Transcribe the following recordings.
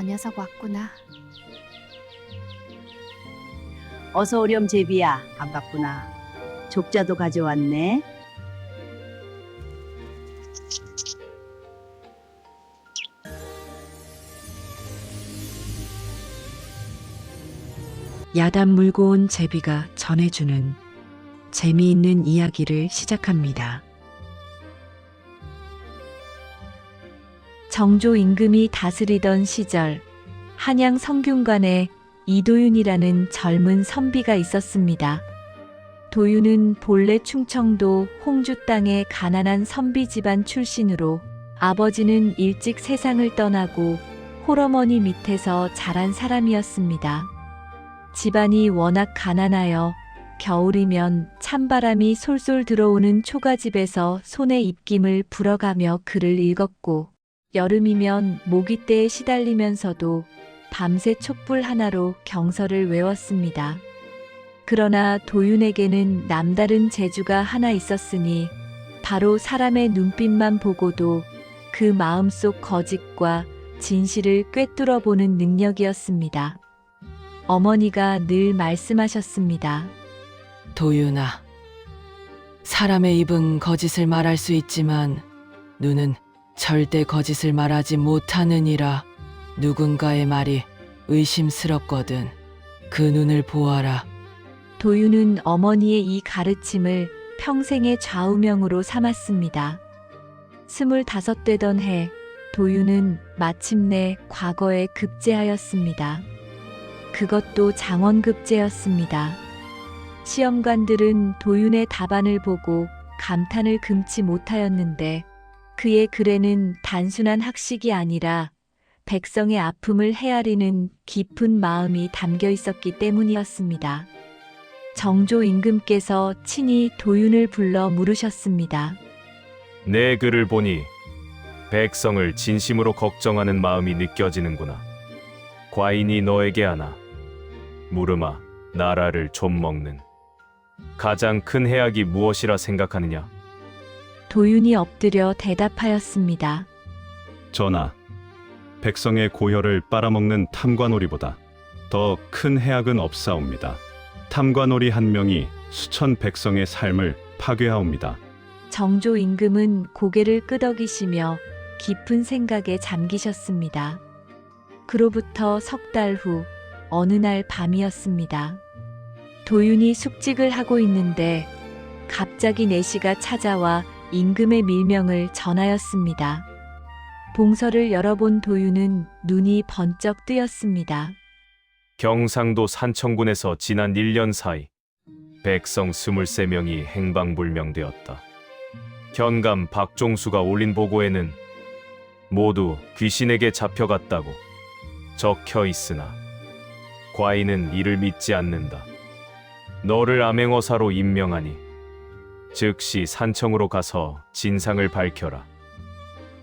녀석 왔구나. 어서 오렴 제비야. 반갑구나. 족자도 가져왔네. 야단 물고 온 제비가 전해주는 재미있는 이야기를 시작합니다. 정조 임금이 다스리던 시절 한양 성균관에 이도윤이라는 젊은 선비가 있었습니다. 도윤은 본래 충청도 홍주 땅의 가난한 선비 집안 출신으로 아버지는 일찍 세상을 떠나고 홀어머니 밑에서 자란 사람이었습니다. 집안이 워낙 가난하여 겨울이면 찬바람이 솔솔 들어오는 초가집에서 손에 입김을 불어가며 글을 읽었고, 여름이면 모기때에 시달리면서도 밤새 촛불 하나로 경서를 외웠습니다. 그러나 도윤에게는 남다른 재주가 하나 있었으니 바로 사람의 눈빛만 보고도 그 마음속 거짓과 진실을 꿰뚫어 보는 능력이었습니다. 어머니가 늘 말씀하셨습니다. 도윤아, 사람의 입은 거짓을 말할 수 있지만 눈은 절대 거짓을 말하지 못하느니라. 누군가의 말이 의심스럽거든. 그 눈을 보아라. 도윤은 어머니의 이 가르침을 평생의 좌우명으로 삼았습니다. 25되던 해, 도윤은 마침내 과거에 급제하였습니다. 그것도 장원급제였습니다. 시험관들은 도윤의 답안을 보고 감탄을 금치 못하였는데, 그의 글에는 단순한 학식이 아니라 백성의 아픔을 헤아리는 깊은 마음이 담겨 있었기 때문이었습니다. 정조 임금께서 친히 도윤을 불러 물으셨습니다. 내 글을 보니 백성을 진심으로 걱정하는 마음이 느껴지는구나. 과인이 너에게 하나 물음아, 나라를 좀먹는 가장 큰 해악이 무엇이라 생각하느냐? 도윤이 엎드려 대답하였습니다. 전하, 백성의 고혈을 빨아먹는 탐관오리보다 더 큰 해악은 없사옵니다. 탐관오리 한 명이 수천 백성의 삶을 파괴하옵니다. 정조 임금은 고개를 끄덕이시며 깊은 생각에 잠기셨습니다. 그로부터 석 달 후 어느 날 밤이었습니다. 도윤이 숙직을 하고 있는데 갑자기 내시가 찾아와 임금의 밀명을 전하였습니다. 봉서를 열어본 도윤은 눈이 번쩍 뜨였습니다. 경상도 산청군에서 지난 1년 사이 백성 23명이 행방불명되었다. 현감 박종수가 올린 보고에는 모두 귀신에게 잡혀갔다고 적혀 있으나 과인은 이를 믿지 않는다. 너를 암행어사로 임명하니 즉시 산청으로 가서 진상을 밝혀라.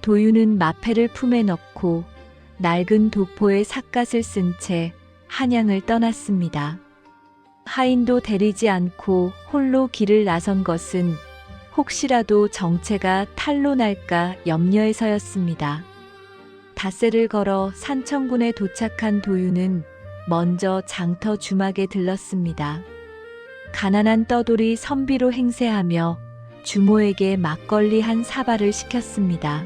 도윤은 마패를 품에 넣고 낡은 도포에 삿갓을 쓴 채 한양을 떠났습니다. 하인도 데리지 않고 홀로 길을 나선 것은 혹시라도 정체가 탈로 날까 염려해서였습니다. 닷새를 걸어 산청군에 도착한 도윤은 먼저 장터 주막에 들렀습니다. 가난한 떠돌이 선비로 행세하며 주모에게 막걸리 한 사발을 시켰습니다.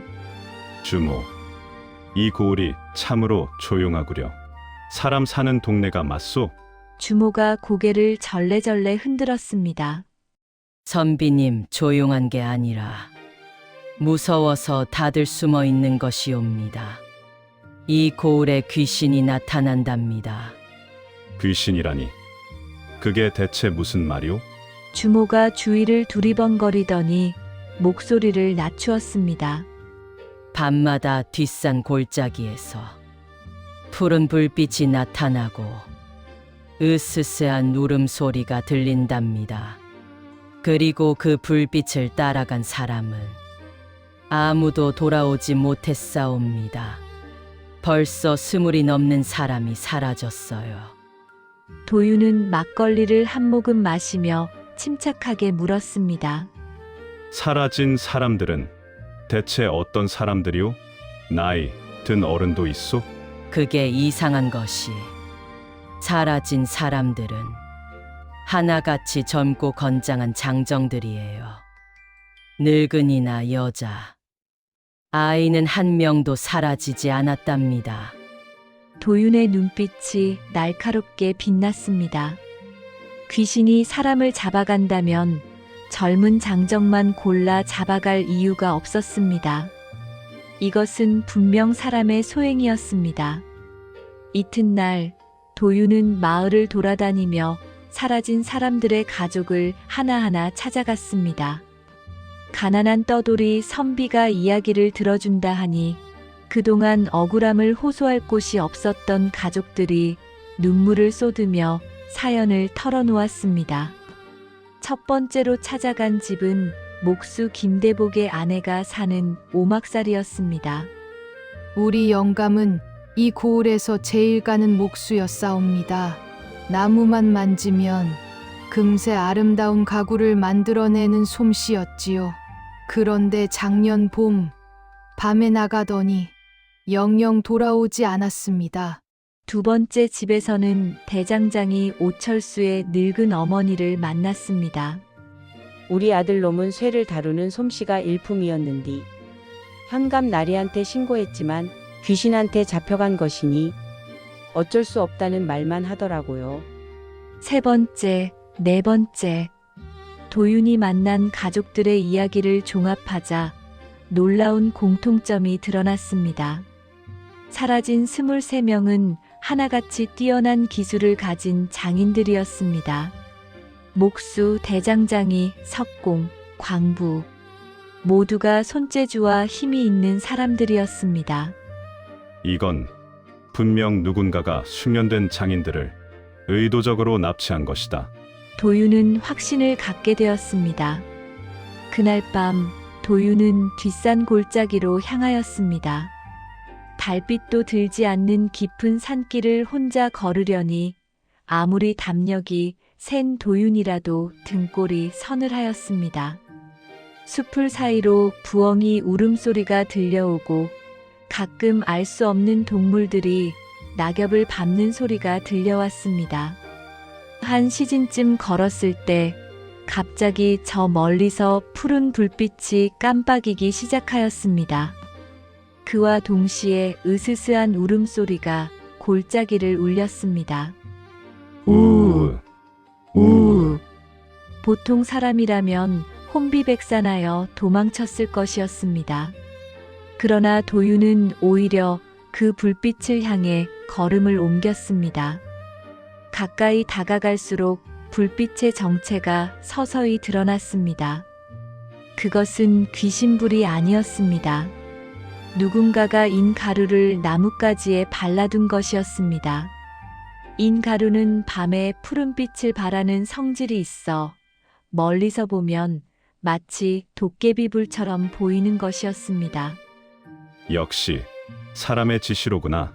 주모, 이 고을이 참으로 조용하구려. 사람 사는 동네가 맞소? 주모가 고개를 절레절레 흔들었습니다. 선비님, 조용한 게 아니라 무서워서 다들 숨어 있는 것이옵니다. 이 고을에 귀신이 나타난답니다. 귀신이라니, 그게 대체 무슨 말이오? 주모가 주위를 두리번거리더니 목소리를 낮추었습니다. 밤마다 뒷산 골짜기에서 푸른 불빛이 나타나고 으스스한 울음소리가 들린답니다. 그리고 그 불빛을 따라간 사람은 아무도 돌아오지 못했사옵니다. 벌써 20이 넘는 사람이 사라졌어요. 도윤은 막걸리를 한 모금 마시며 침착하게 물었습니다. 사라진 사람들은 대체 어떤 사람들이오? 나이 든 어른도 있소? 그게 이상한 것이 사라진 사람들은 하나같이 젊고 건장한 장정들이에요. 늙은이나 여자, 아이는 한 명도 사라지지 않았답니다. 도윤의 눈빛이 날카롭게 빛났습니다. 귀신이 사람을 잡아간다면 젊은 장정만 골라 잡아갈 이유가 없었습니다. 이것은 분명 사람의 소행이었습니다. 이튿날 도윤은 마을을 돌아다니며 사라진 사람들의 가족을 하나하나 찾아갔습니다. 가난한 떠돌이 선비가 이야기를 들어준다 하니 그동안 억울함을 호소할 곳이 없었던 가족들이 눈물을 쏟으며 사연을 털어놓았습니다. 첫 번째로 찾아간 집은 목수 김대복의 아내가 사는 오막살이었습니다. 우리 영감은 이 고을에서 제일 가는 목수였사옵니다. 나무만 만지면 금세 아름다운 가구를 만들어내는 솜씨였지요. 그런데 작년 봄, 밤에 나가더니 영영 돌아오지 않았습니다. 두 번째 집에서는 대장장이 오철수의 늙은 어머니를 만났습니다. 우리 아들놈은 쇠를 다루는 솜씨가 일품이었는디 현감 나리한테 신고했지만 귀신한테 잡혀간 것이니 어쩔 수 없다는 말만 하더라고요. 세 번째, 네 번째. 도윤이 만난 가족들의 이야기를 종합하자 놀라운 공통점이 드러났습니다. 사라진 23명은 하나같이 뛰어난 기술을 가진 장인들이었습니다. 목수, 대장장이, 석공, 광부. 모두가 손재주와 힘이 있는 사람들이었습니다. 이건 분명 누군가가 숙련된 장인들을 의도적으로 납치한 것이다. 도윤은 확신을 갖게 되었습니다. 그날 밤 도윤은 뒷산 골짜기로 향하였습니다. 달빛도 들지 않는 깊은 산길을 혼자 걸으려니 아무리 담력이 센 도윤이라도 등골이 서늘하였습니다. 숲을 사이로 부엉이 울음소리가 들려오고 가끔 알 수 없는 동물들이 낙엽을 밟는 소리가 들려왔습니다. 한 시즌쯤 걸었을 때 갑자기 저 멀리서 푸른 불빛이 깜빡이기 시작하였습니다. 그와 동시에 으스스한 울음소리가 골짜기를 울렸습니다. 우우, 우우. 보통 사람이라면 혼비백산하여 도망쳤을 것이었습니다. 그러나 도윤은 오히려 그 불빛을 향해 걸음을 옮겼습니다. 가까이 다가갈수록 불빛의 정체가 서서히 드러났습니다. 그것은 귀신불이 아니었습니다. 누군가가 인 가루를 나뭇가지에 발라둔 것이었습니다. 인 가루는 밤에 푸른빛을 발하는 성질이 있어 멀리서 보면 마치 도깨비불처럼 보이는 것이었습니다. 역시 사람의 지시로구나.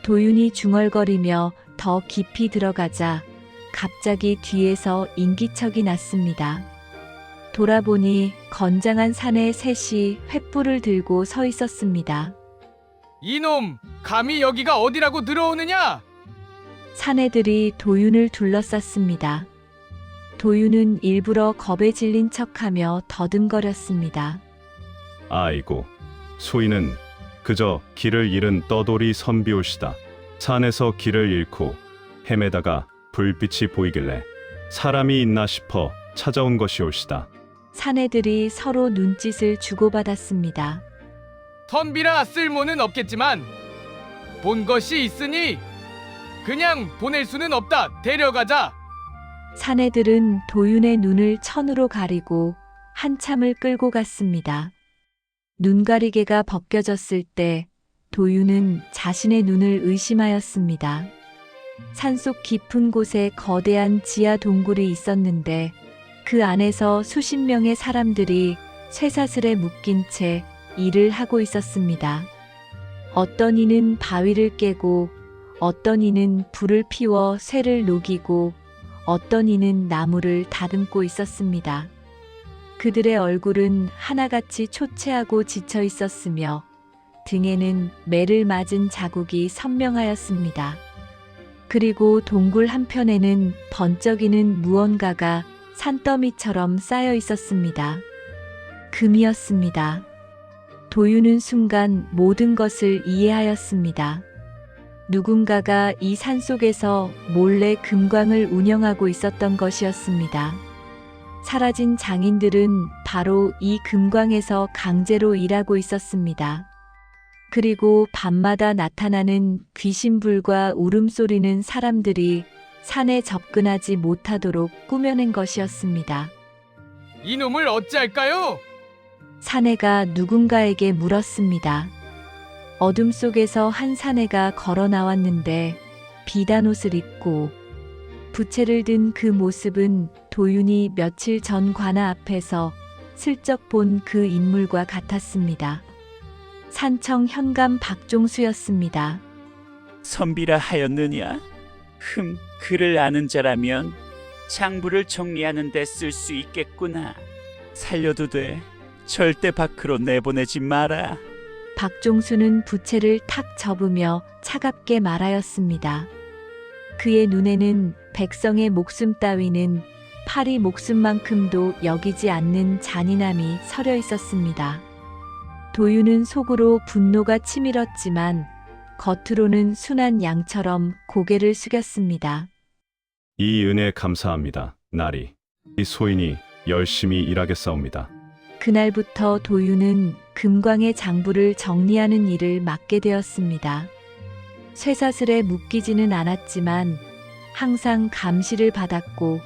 도윤이 중얼거리며 더 깊이 들어가자 갑자기 뒤에서 인기척이 났습니다. 돌아보니 건장한 사내 셋이 횃불을 들고 서 있었습니다. 이놈, 감히 여기가 어디라고 들어오느냐? 사내들이 도윤을 둘러쌌습니다. 도윤은 일부러 겁에 질린 척하며 더듬거렸습니다. 아이고, 소인은 그저 길을 잃은 떠돌이 선비올시다. 산에서 길을 잃고 헤매다가 불빛이 보이길래 사람이 있나 싶어 찾아온 것이올시다. 사내들이 서로 눈짓을 주고받았습니다. 선비라 쓸모는 없겠지만 본 것이 있으니 그냥 보낼 수는 없다. 데려가자. 사내들은 도윤의 눈을 천으로 가리고 한참을 끌고 갔습니다. 눈가리개가 벗겨졌을 때 도윤은 자신의 눈을 의심하였습니다. 산속 깊은 곳에 거대한 지하 동굴이 있었는데 그 안에서 수십 명의 사람들이 쇠사슬에 묶인 채 일을 하고 있었습니다. 어떤 이는 바위를 깨고 어떤 이는 불을 피워 쇠를 녹이고 어떤 이는 나무를 다듬고 있었습니다. 그들의 얼굴은 하나같이 초췌하고 지쳐 있었으며 등에는 매를 맞은 자국이 선명하였습니다. 그리고 동굴 한편에는 번쩍이는 무언가가 산더미처럼 쌓여 있었습니다. 금이었습니다. 도유는 순간 모든 것을 이해하였습니다. 누군가가 이 산속에서 몰래 금광을 운영하고 있었던 것이었습니다. 사라진 장인들은 바로 이 금광에서 강제로 일하고 있었습니다. 그리고 밤마다 나타나는 귀신불과 울음소리는 사람들이 산에 접근하지 못하도록 꾸며낸 것이었습니다. 이놈을 어찌할까요? 사내가 누군가에게 물었습니다. 어둠 속에서 한 사내가 걸어 나왔는데 비단 옷을 입고 부채를 든 그 모습은 도윤이 며칠 전 관아 앞에서 슬쩍 본 그 인물과 같았습니다. 산청 현감 박종수였습니다. 선비라 하였느냐? 글을 아는 자라면 장부를 정리하는 데 쓸 수 있겠구나. 살려도 돼. 절대 밖으로 내보내지 마라. 박종수는 부채를 탁 접으며 차갑게 말하였습니다. 그의 눈에는 백성의 목숨 따위는 파리 목숨만큼도 여기지 않는 잔인함이 서려 있었습니다. 도유는 속으로 분노가 치밀었지만 겉으로는 순한 양처럼 고개를 숙였습니다. 이 은혜 감사합니다. 나리. 이 소인이 열심히 일하겠사옵니다. 그날부터 도유는 금광의 장부를 정리하는 일을 맡게 되었습니다. 쇠사슬에 묶이지는 않았지만 항상 감시를 받았고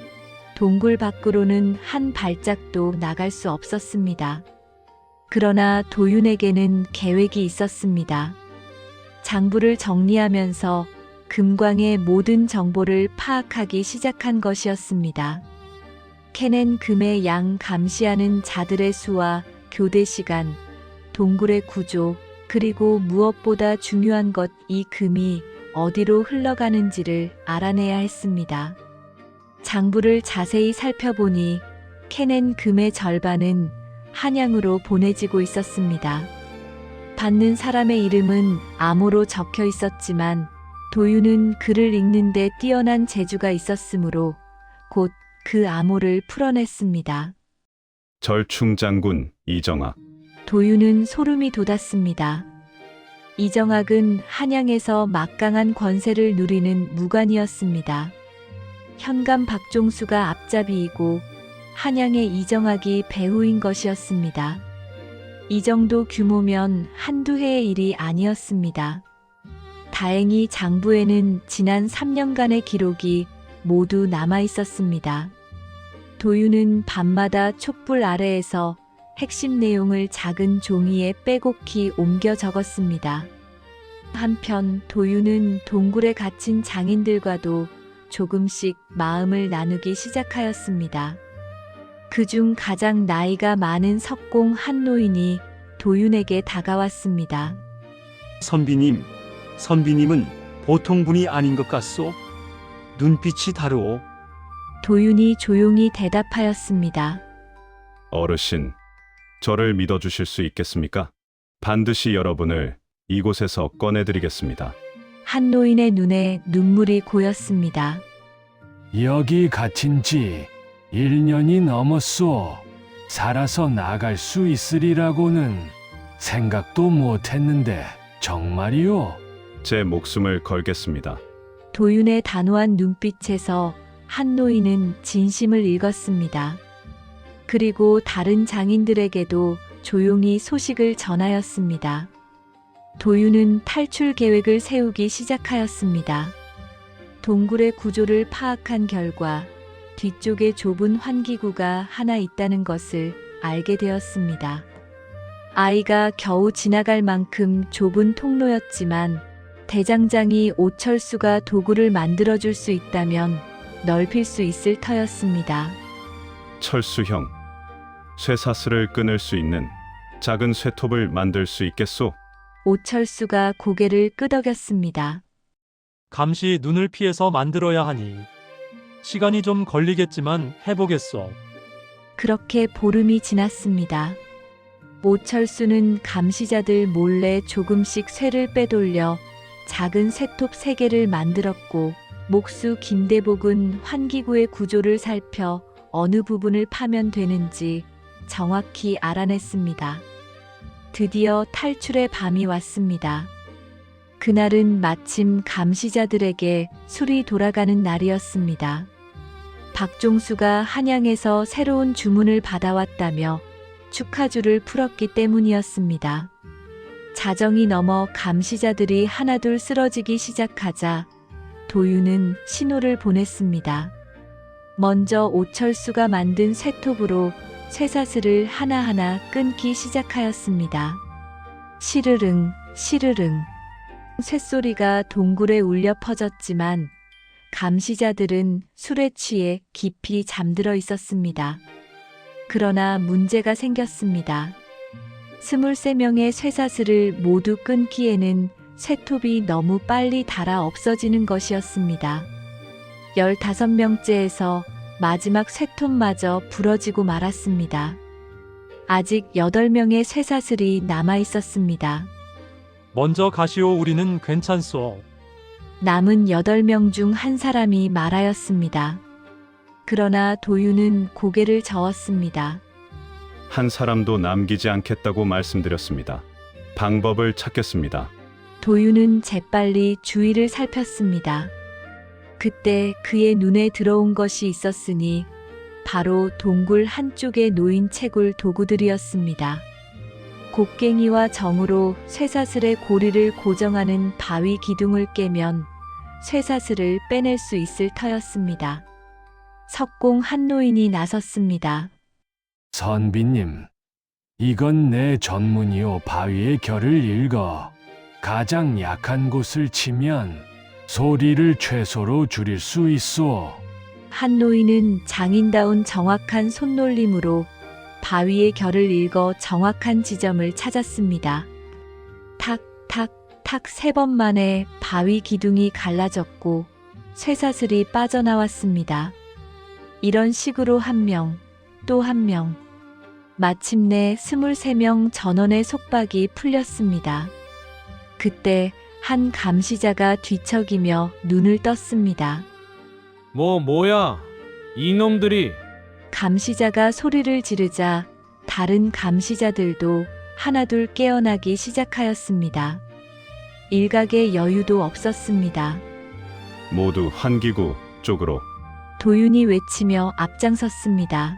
동굴 밖으로는 한 발짝도 나갈 수 없었습니다. 그러나 도윤에게는 계획이 있었습니다. 장부를 정리하면서 금광의 모든 정보를 파악하기 시작한 것이었습니다. 캐낸 금의 양 감시하는 자들의 수와 교대 시간, 동굴의 구조, 그리고 무엇보다 중요한 것 이 금이 어디로 흘러가는지를 알아내야 했습니다. 장부를 자세히 살펴보니 캐낸 금의 절반은 한양으로 보내지고 있었습니다. 받는 사람의 이름은 암호로 적혀 있었지만 도유는 글을 읽는데 뛰어난 재주가 있었으므로 곧 그 암호를 풀어냈습니다. 절충장군 이정학. 도유는 소름이 돋았습니다. 이정학은 한양에서 막강한 권세를 누리는 무관이었습니다. 현감 박종수가 앞잡이이고 한양의 이정학이 배후인 것이었습니다. 이 정도 규모면 한두 해의 일이 아니었습니다. 다행히 장부에는 지난 3년간의 기록이 모두 남아 있었습니다. 도유는 밤마다 촛불 아래에서 핵심 내용을 작은 종이에 빼곡히 옮겨 적었습니다. 한편 도유는 동굴에 갇힌 장인들과도 조금씩 마음을 나누기 시작하였습니다. 그중 가장 나이가 많은 석공 한 노인이 도윤에게 다가왔습니다. 선비님은 보통 분이 아닌 것 같소? 눈빛이 다르오. 도윤이 조용히 대답하였습니다. 어르신, 저를 믿어주실 수 있겠습니까? 반드시 여러분을 이곳에서 꺼내드리겠습니다. 한 노인의 눈에 눈물이 고였습니다. 여기 갇힌 지 1년이 넘었소. 살아서 나갈 수 있으리라고는 생각도 못했는데 정말이요? 제 목숨을 걸겠습니다. 도윤의 단호한 눈빛에서 한 노인은 진심을 읽었습니다. 그리고 다른 장인들에게도 조용히 소식을 전하였습니다. 도윤은 탈출 계획을 세우기 시작하였습니다. 동굴의 구조를 파악한 결과 뒤쪽에 좁은 환기구가 하나 있다는 것을 알게 되었습니다. 아이가 겨우 지나갈 만큼 좁은 통로였지만 대장장이 오철수가 도구를 만들어줄 수 있다면 넓힐 수 있을 터였습니다. 철수형, 쇠사슬을 끊을 수 있는 작은 쇠톱을 만들 수 있겠소? 오철수가 고개를 끄덕였습니다. 감시 눈을 피해서 만들어야 하니 시간이 좀 걸리겠지만 해보겠소. 그렇게 보름이 지났습니다. 오철수는 감시자들 몰래 조금씩 쇠를 빼돌려 작은 쇠톱 3개를 만들었고, 목수 김대복은 환기구의 구조를 살펴 어느 부분을 파면 되는지 정확히 알아냈습니다. 드디어 탈출의 밤이 왔습니다. 그날은 마침 감시자들에게 술이 돌아가는 날이었습니다. 박종수가 한양에서 새로운 주문을 받아왔다며 축하주를 풀었기 때문이었습니다. 자정이 넘어 감시자들이 하나둘 쓰러지기 시작하자 도윤은 신호를 보냈습니다. 먼저 오철수가 만든 쇠톱으로 쇠사슬을 하나하나 끊기 시작하였습니다. 시르릉, 시르릉. 쇳소리가 동굴에 울려 퍼졌지만 감시자들은 술에 취해 깊이 잠들어 있었습니다. 그러나 문제가 생겼습니다. 23명의 쇠사슬을 모두 끊기에는 쇠톱이 너무 빨리 닳아 없어지는 것이었습니다. 15명째에서 마지막 쇠톱마저 부러지고 말았습니다. 아직 8명의 쇠사슬이 남아 있었습니다. 먼저 가시오. 우리는 괜찮소. 남은 8명 중 한 사람이 말하였습니다. 그러나 도윤은 고개를 저었습니다. 한 사람도 남기지 않겠다고 말씀드렸습니다. 방법을 찾겠습니다. 도윤은 재빨리 주위를 살폈습니다. 그때 그의 눈에 들어온 것이 있었으니 바로 동굴 한쪽에 놓인 채굴 도구들이었습니다. 곡괭이와 정으로 쇠사슬의 고리를 고정하는 바위 기둥을 깨면 쇠사슬을 빼낼 수 있을 터였습니다. 석공 한 노인이 나섰습니다. 선비님, 이건 내 전문이요. 바위의 결을 읽어 가장 약한 곳을 치면 소리를 최소로 줄일 수 있소. 한 노인은 장인다운 정확한 손놀림으로 바위의 결을 읽어 정확한 지점을 찾았습니다. 탁, 탁, 탁 3번 만에 바위 기둥이 갈라졌고 쇠사슬이 빠져나왔습니다. 이런 식으로 한 명, 또 한 명. 마침내 23명 전원의 속박이 풀렸습니다. 그때 한 감시자가 뒤척이며 눈을 떴습니다. 뭐야? 이놈들이. 감시자가 소리를 지르자 다른 감시자들도 하나둘 깨어나기 시작하였습니다. 일각의 여유도 없었습니다. 모두 환기구 쪽으로. 도윤이 외치며 앞장섰습니다.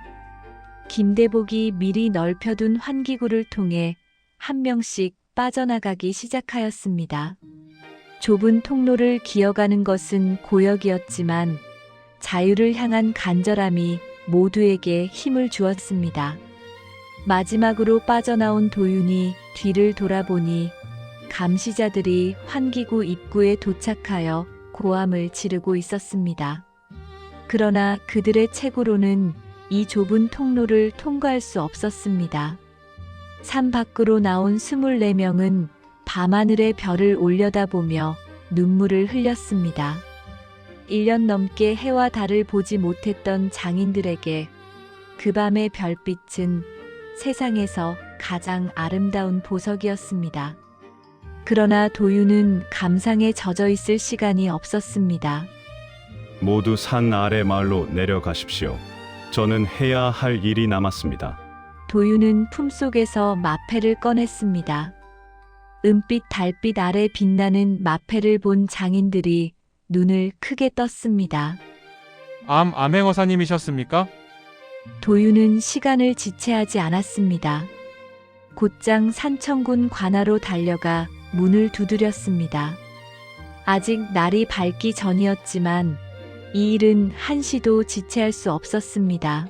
김대복이 미리 넓혀둔 환기구를 통해 한 명씩 빠져나가기 시작하였습니다. 좁은 통로를 기어가는 것은 고역이었지만 자유를 향한 간절함이 모두에게 힘을 주었습니다. 마지막으로 빠져나온 도윤이 뒤를 돌아보니 감시자들이 환기구 입구에 도착하여 고함을 지르고 있었습니다. 그러나 그들의 책으로는 이 좁은 통로를 통과할 수 없었습니다. 산 밖으로 나온 24명은 밤하늘의 별을 올려다보며 눈물을 흘렸습니다. 1년 넘게 해와 달을 보지 못했던 장인들에게 그 밤의 별빛은 세상에서 가장 아름다운 보석이었습니다. 그러나 도윤은 감상에 젖어 있을 시간이 없었습니다. 모두 산 아래 마을로 내려가십시오. 저는 해야 할 일이 남았습니다. 도윤은 품속에서 마패를 꺼냈습니다. 은빛 달빛 아래 빛나는 마패를 본 장인들이 눈을 크게 떴습니다. 암행어사님이셨습니까? 도윤은 시간을 지체하지 않았습니다. 곧장 산청군 관하로 달려가 문을 두드렸습니다. 아직 날이 밝기 전이었지만 이 일은 한시도 지체할 수 없었습니다.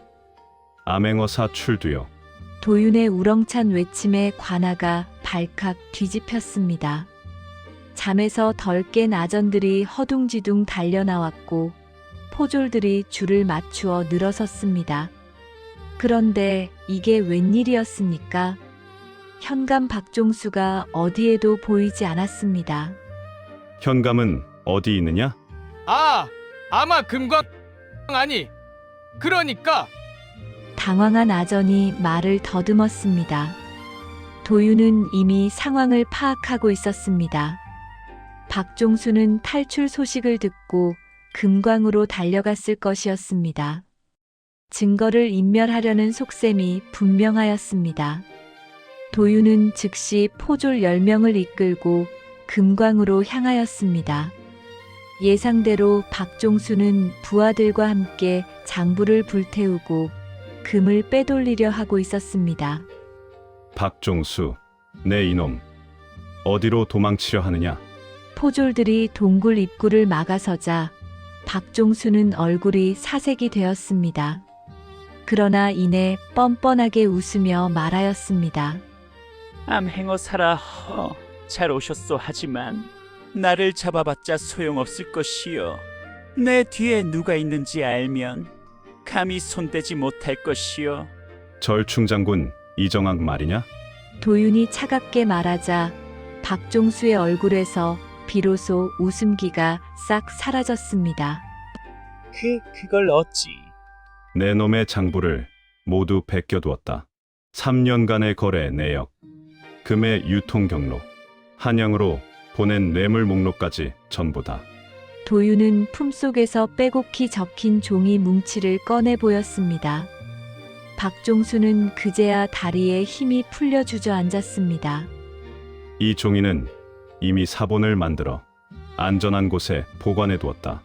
암행어사 출두요. 도윤의 우렁찬 외침에 관아가 발칵 뒤집혔습니다. 잠에서 덜 깬 아전들이 허둥지둥 달려나왔고 포졸들이 줄을 맞추어 늘어섰습니다. 그런데 이게 웬일이었습니까? 현감 박종수가 어디에도 보이지 않았습니다. 현감은 어디 있느냐? 아마 금광 아니. 그러니까 당황한 아전이 말을 더듬었습니다. 도윤은 이미 상황을 파악하고 있었습니다. 박종수는 탈출 소식을 듣고 금광으로 달려갔을 것이었습니다. 증거를 인멸하려는 속셈이 분명하였습니다. 도윤은 즉시 포졸 10명을 이끌고 금광으로 향하였습니다. 예상대로 박종수는 부하들과 함께 장부를 불태우고 금을 빼돌리려 하고 있었습니다. 박종수, 내 이놈. 어디로 도망치려 하느냐? 포졸들이 동굴 입구를 막아서자 박종수는 얼굴이 사색이 되었습니다. 그러나 이내 뻔뻔하게 웃으며 말하였습니다. 암행어 살아 잘 오셨소. 하지만 나를 잡아봤자 소용없을 것이요. 내 뒤에 누가 있는지 알면 감히 손대지 못할 것이요. 절충장군 이정학 말이냐? 도윤이 차갑게 말하자 박종수의 얼굴에서 비로소 웃음기가 싹 사라졌습니다. 그걸 어찌? 내 놈의 장부를 모두 베껴두었다. 3년간의 거래 내역, 금의 유통 경로, 한양으로 보낸 뇌물 목록까지 전부 다. 도윤은 품속에서 빼곡히 적힌 종이 뭉치를 꺼내 보였습니다. 박종수는 그제야 다리에 힘이 풀려 주저앉았습니다. 이 종이는 이미 사본을 만들어 안전한 곳에 보관해 두었다.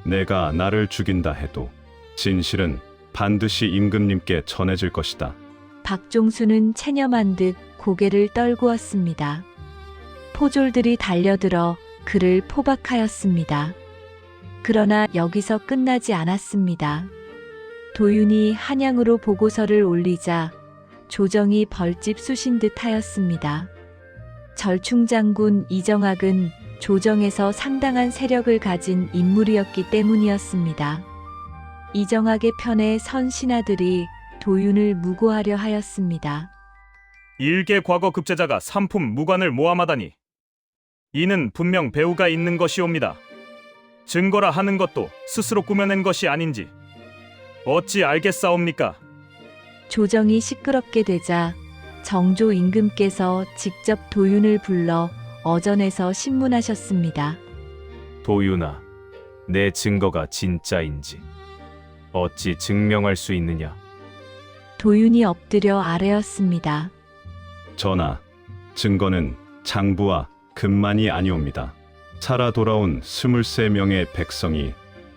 내가 나를 죽인다 해도 진실은 반드시 임금님께 전해질 것이다. 박종수는 체념한 듯 고개를 떨구었습니다. 포졸들이 달려들어 그를 포박하였습니다. 그러나 여기서 끝나지 않았습니다. 도윤이 한양으로 보고서를 올리자 조정이 벌집 쑤신 듯 하였습니다. 절충장군 이정학은 조정에서 상당한 세력을 가진 인물이었기 때문이었습니다. 이정학의 편에 선 신하들이 도윤을 무고하려 하였습니다. 일개 과거 급제자가 삼품 무관을 모함하다니 이는 분명 배우가 있는 것이옵니다. 증거라 하는 것도 스스로 꾸며낸 것이 아닌지 어찌 알겠사옵니까? 조정이 시끄럽게 되자 정조 임금께서 직접 도윤을 불러 어전에서 신문하셨습니다. 도윤아, 내 증거가 진짜인지 어찌 증명할 수 있느냐? 도윤이 엎드려 아뢰었습니다. 전하, 증거는 장부와 금만이 아니옵니다. 살아 돌아온 23명의 백성이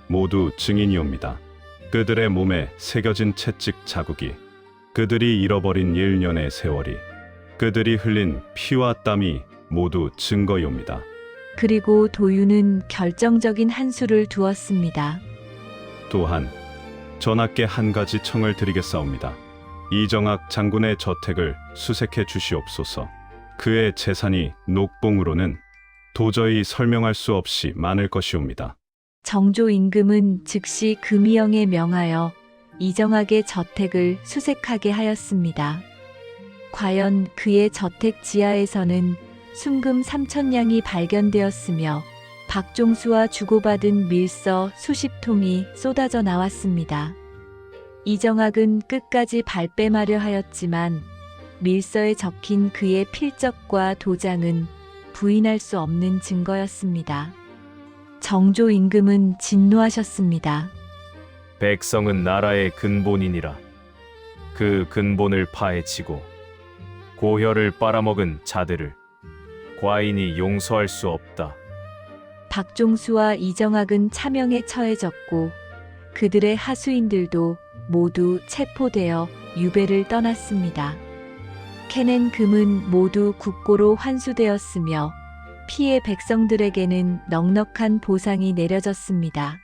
모두 증인이옵니다. 그들의 몸에 새겨진 채찍 자국이, 그들이 잃어버린 1년의 세월이, 그들이 흘린 피와 땀이 모두 증거이옵니다. 그리고 도윤은 결정적인 한 수를 두었습니다. 또한 전하께 한 가지 청을 드리겠사옵니다. 이정학 장군의 저택을 수색해 주시옵소서. 그의 재산이 녹봉으로는 도저히 설명할 수 없이 많을 것이옵니다. 정조 임금은 즉시 금이영에 명하여 이정학의 저택을 수색하게 하였습니다. 과연 그의 저택 지하에서는 순금 3,000냥이 발견되었으며 박종수와 주고받은 밀서 수십 통이 쏟아져 나왔습니다. 이정학은 끝까지 발뺌하려 하였지만 밀서에 적힌 그의 필적과 도장은 부인할 수 없는 증거였습니다. 정조 임금은 진노하셨습니다. 백성은 나라의 근본이니라. 그 근본을 파헤치고 고혈을 빨아먹은 자들을 과인이 용서할 수 없다. 박종수와 이정학은 차명에 처해졌고 그들의 하수인들도 모두 체포되어 유배를 떠났습니다. 캐낸 금은 모두 국고로 환수되었으며 피해 백성들에게는 넉넉한 보상이 내려졌습니다.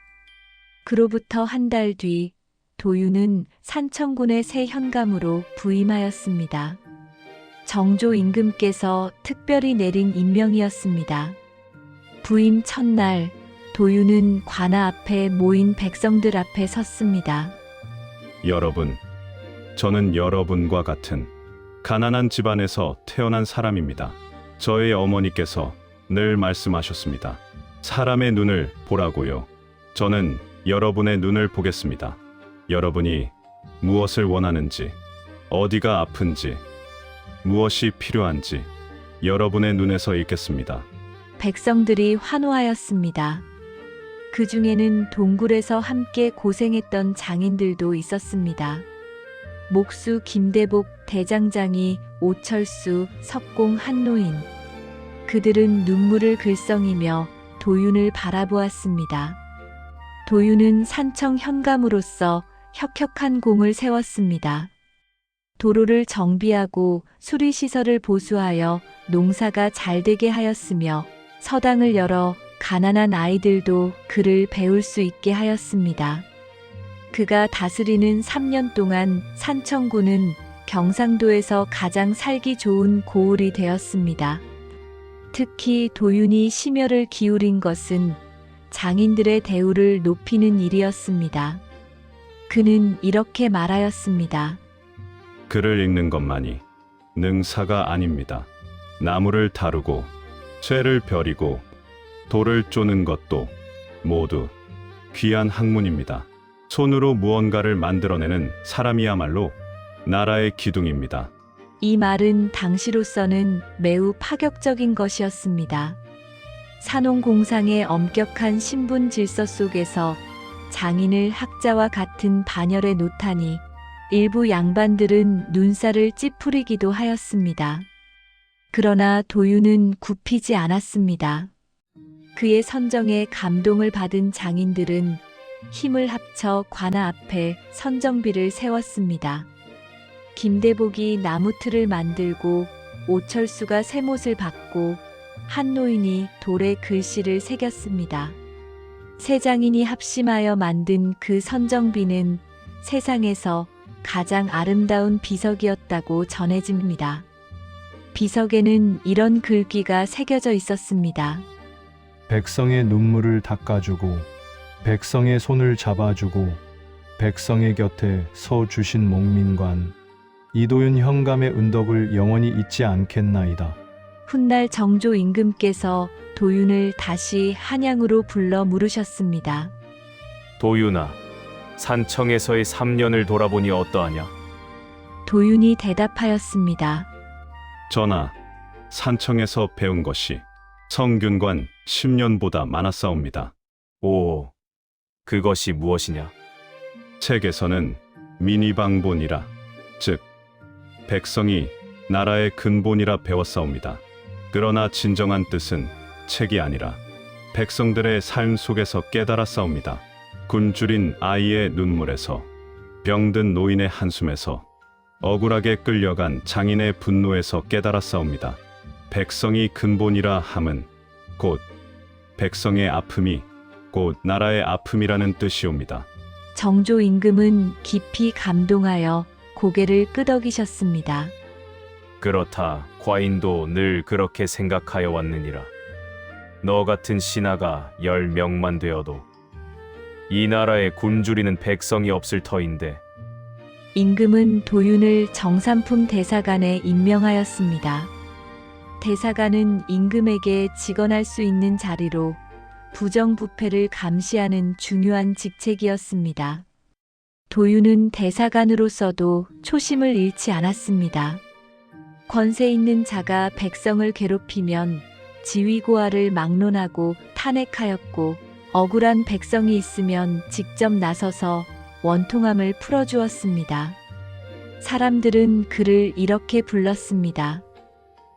그로부터 한 달 뒤 도윤은 산청군의 새 현감으로 부임하였습니다. 정조 임금께서 특별히 내린 임명이었습니다. 부임 첫날 도윤은 관아 앞에 모인 백성들 앞에 섰습니다. 여러분, 저는 여러분과 같은 가난한 집안에서 태어난 사람입니다. 저의 어머니께서 늘 말씀하셨습니다. 사람의 눈을 보라고요. 저는 여러분의 눈을 보겠습니다. 여러분이 무엇을 원하는지, 어디가 아픈지, 무엇이 필요한지 여러분의 눈에서 읽겠습니다. 백성들이 환호하였습니다. 그 중에는 동굴에서 함께 고생했던 장인들도 있었습니다. 목수 김대복, 대장장이, 오철수, 석공, 한노인. 그들은 눈물을 글썽이며 도윤을 바라보았습니다. 도윤은 산청 현감으로서 혁혁한 공을 세웠습니다. 도로를 정비하고 수리시설을 보수하여 농사가 잘 되게 하였으며 서당을 열어 가난한 아이들도 글을 배울 수 있게 하였습니다. 그가 다스리는 3년 동안 산청군은 경상도에서 가장 살기 좋은 고을이 되었습니다. 특히 도윤이 심혈을 기울인 것은 장인들의 대우를 높이는 일이었습니다. 그는 이렇게 말하였습니다. 글을 읽는 것만이 능사가 아닙니다. 나무를 다루고 쇠를 벼리고 돌을 쪼는 것도 모두 귀한 학문입니다. 손으로 무언가를 만들어내는 사람이야말로 나라의 기둥입니다. 이 말은 당시로서는 매우 파격적인 것이었습니다. 산홍공상의 엄격한 신분 질서 속에서 장인을 학자와 같은 반열에 놓다니 일부 양반들은 눈살을 찌푸리기도 하였습니다. 그러나 도윤은 굽히지 않았습니다. 그의 선정에 감동을 받은 장인들은 힘을 합쳐 관아 앞에 선정비를 세웠습니다. 김대복이 나무틀을 만들고 오철수가 쇠못을 박고 한노인이 돌에 글씨를 새겼습니다. 세 장인이 합심하여 만든 그 선정비는 세상에서 가장 아름다운 비석이었다고 전해집니다. 비석에는 이런 글귀가 새겨져 있었습니다. 백성의 눈물을 닦아주고 백성의 손을 잡아주고 백성의 곁에 서 주신 목민관 이도윤 현감의 은덕을 영원히 잊지 않겠나이다. 훗날 정조 임금께서 도윤을 다시 한양으로 불러 물으셨습니다. 도윤아, 산청에서의 3년을 돌아보니 어떠하냐? 도윤이 대답하였습니다. 전하, 산청에서 배운 것이 성균관 10년보다 많았사옵니다. 오, 그것이 무엇이냐? 책에서는 민의방본이라, 즉 백성이 나라의 근본이라 배웠사옵니다. 그러나 진정한 뜻은 책이 아니라 백성들의 삶 속에서 깨달았사옵니다. 굶주린 아이의 눈물에서, 병든 노인의 한숨에서, 억울하게 끌려간 장인의 분노에서 깨달았사옵니다. 백성이 근본이라 함은 곧 백성의 아픔이 곧 나라의 아픔이라는 뜻이옵니다. 정조 임금은 깊이 감동하여 고개를 끄덕이셨습니다. 그렇다. 과인도 늘 그렇게 생각하여 왔느니라. 너 같은 신하가 10명만 되어도 이 나라에 굶주리는 백성이 없을 터인데. 임금은 도윤을 정삼품 대사관에 임명하였습니다. 대사관은 임금에게 직언할 수 있는 자리로 부정부패를 감시하는 중요한 직책이었습니다. 도윤은 대사관으로서도 초심을 잃지 않았습니다. 권세 있는 자가 백성을 괴롭히면 지위고하를 막론하고 탄핵하였고, 억울한 백성이 있으면 직접 나서서 원통함을 풀어주었습니다. 사람들은 그를 이렇게 불렀습니다.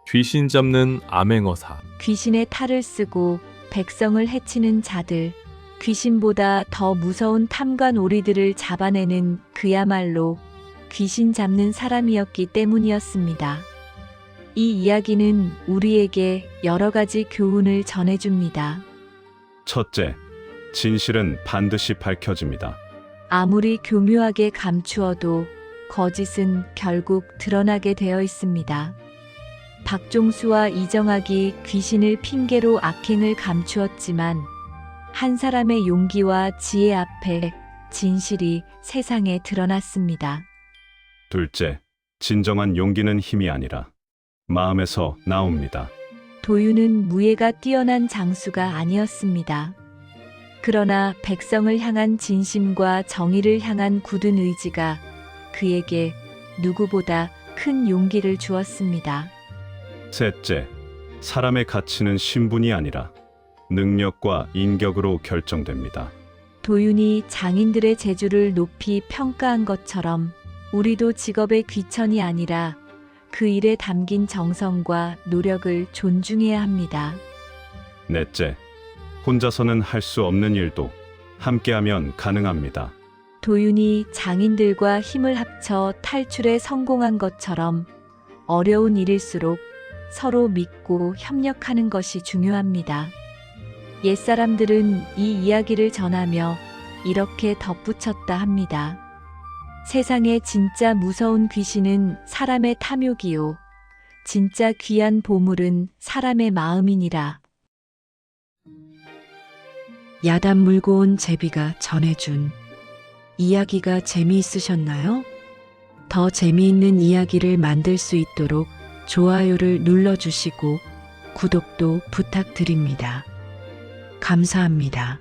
귀신 잡는 암행어사. 귀신의 탈을 쓰고 백성을 해치는 자들, 귀신보다 더 무서운 탐관 오리들을 잡아내는 그야말로 귀신 잡는 사람이었기 때문이었습니다. 이 이야기는 우리에게 여러 가지 교훈을 전해줍니다. 첫째, 진실은 반드시 밝혀집니다. 아무리 교묘하게 감추어도 거짓은 결국 드러나게 되어 있습니다. 박종수와 이정학이 귀신을 핑계로 악행을 감추었지만 한 사람의 용기와 지혜 앞에 진실이 세상에 드러났습니다. 둘째, 진정한 용기는 힘이 아니라 마음에서 나옵니다. 도윤은 무예가 뛰어난 장수가 아니었습니다. 그러나 백성을 향한 진심과 정의를 향한 굳은 의지가 그에게 누구보다 큰 용기를 주었습니다. 셋째, 사람의 가치는 신분이 아니라 능력과 인격으로 결정됩니다. 도윤이 장인들의 재주를 높이 평가한 것처럼 우리도 직업의 귀천이 아니라 그 일에 담긴 정성과 노력을 존중해야 합니다. 넷째, 혼자서는 할 수 없는 일도 함께하면 가능합니다. 도윤이 장인들과 힘을 합쳐 탈출에 성공한 것처럼 어려운 일일수록 서로 믿고 협력하는 것이 중요합니다. 옛사람들은 이 이야기를 전하며 이렇게 덧붙였다 합니다. 세상에 진짜 무서운 귀신은 사람의 탐욕이요. 진짜 귀한 보물은 사람의 마음이니라. 야단 물고 온 제비가 전해준 이야기가 재미있으셨나요? 더 재미있는 이야기를 만들 수 있도록 좋아요를 눌러주시고 구독도 부탁드립니다. 감사합니다.